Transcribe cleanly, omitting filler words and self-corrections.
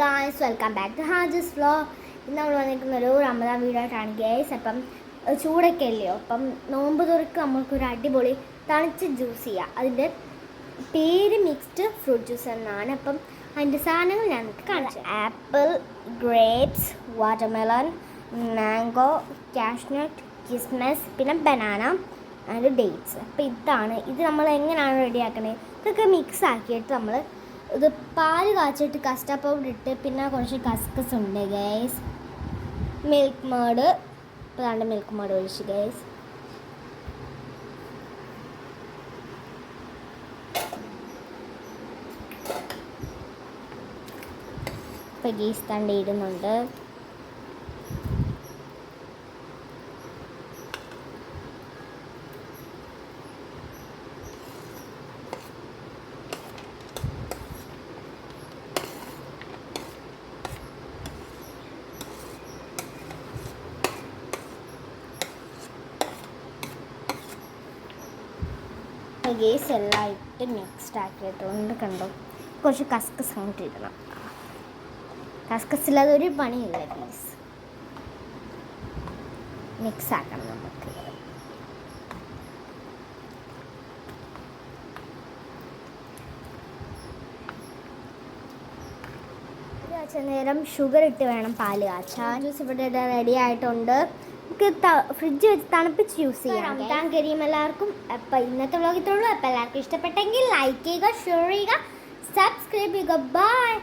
Guys, welcome back to Haja's vlog. ഇന്ന് നമ്മൾ വന്നിരിക്കുന്നൊരു റമദാൻ വീഡിയോ ആയിട്ടാണ് ഗൈസ്. അപ്പം ചൂടൊക്കെ അല്ലയോ, അപ്പം നോമ്പ് തുറക്ക് നമുക്കൊരു അടിപൊളി തണിച്ച് ജ്യൂസ് ചെയ്യാം. അതിൻ്റെ പേര് മിക്സ്ഡ് ഫ്രൂട്ട് ജ്യൂസ് എന്നാണ്. അപ്പം അതിൻ്റെ സാധനങ്ങൾ ഞാൻ കാണിച്ചു. Apple, grapes, watermelon, mango, cashew nut, kismis, പിന്നെ ബനാന ആൻഡ് ഡേറ്റ്സ്. അപ്പോൾ ഇത് നമ്മൾ എങ്ങനെയാണ് റെഡിയാക്കണത്, ഇതൊക്കെ മിക്സ് ആക്കിയിട്ട് നമ്മൾ ഇത് പാല് കാച്ചിട്ട് കസ്റ്റാർഡ് പൗഡർ ഇട്ട് പിന്നെ കുറച്ച് കസ്കസ് ഉണ്ട് ഗൈസ്, മിൽക്ക് മേഡ്. ഇപ്പോൾ രണ്ട് മിൽക്ക് മേഡ് ഒഴിച്ച് ഗൈസ്. ഇപ്പോൾ ഗീസ് തണ്ടി ഇടുന്നുണ്ട്. ഗേസ് എല്ലാം ഇട്ട് മിക്സ്ഡ് ആക്കിയിട്ടുണ്ട്. കണ്ടോ, കുറച്ച് കസ്കസ് അങ്ങോട്ട് ഇടണം. കസ്കസ് ഇല്ലാതെ ഒരു പണിയില്ല ഗേസ്. മിക്സ് ആക്കണം നമുക്ക്. കാച്ചാൻ നേരം ഷുഗർ ഇട്ട് വേണം പാല് കാച്ചാൻ. ജ്യൂസ് ഇവിടെ റെഡി ആയിട്ടുണ്ട്. നമുക്ക് ഫ്രിഡ്ജ് വെച്ച് തണുപ്പിച്ച് യൂസ് ചെയ്യാം. റമദാൻ കരീം എല്ലാവർക്കും. അപ്പം ഇന്നത്തെ വ്ലോഗ് ഇത്രയുള്ളൂ. അപ്പം എല്ലാവർക്കും ഇഷ്ടപ്പെട്ടെങ്കിൽ ലൈക്ക് ചെയ്യുക, ഷെയർ ചെയ്യുക, സബ്സ്ക്രൈബ് ചെയ്യുക. ബൈ.